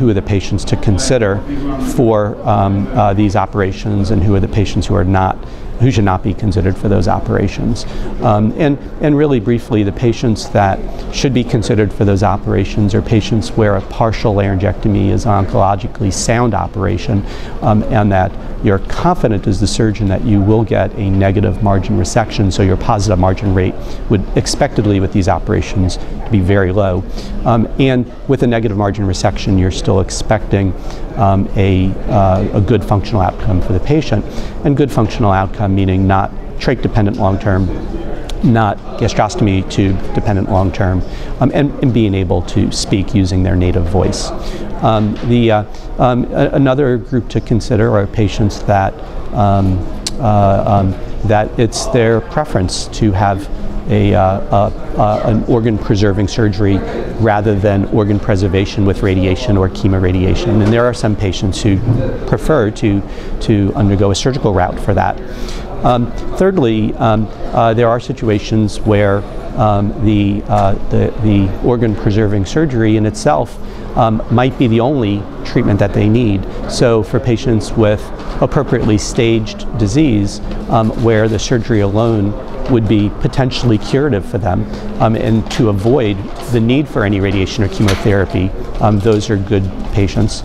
who are the patients to consider for these operations and who are the patients who should not be considered for those operations. And really briefly, the patients that should be considered for those operations are patients where a partial laryngectomy is an oncologically sound operation, and that you're confident as the surgeon that you will get a negative margin resection, so your positive margin rate would expectedly with these operations to be very low. And with a negative margin resection, you're still expecting a good functional outcome for the patient. And good functional outcome meaning not trach dependent long-term, not gastrostomy tube dependent long-term, and being able to speak using their native voice. Another group to consider are patients that that it's their preference to have an organ preserving surgery rather than organ preservation with radiation or chemoradiation. And there are some patients who prefer to undergo a surgical route for that. Thirdly, there are situations where the organ preserving surgery in itself might be the only treatment that they need. So for patients with appropriately staged disease, where the surgery alone would be potentially curative for them, and to avoid the need for any radiation or chemotherapy, those are good patients.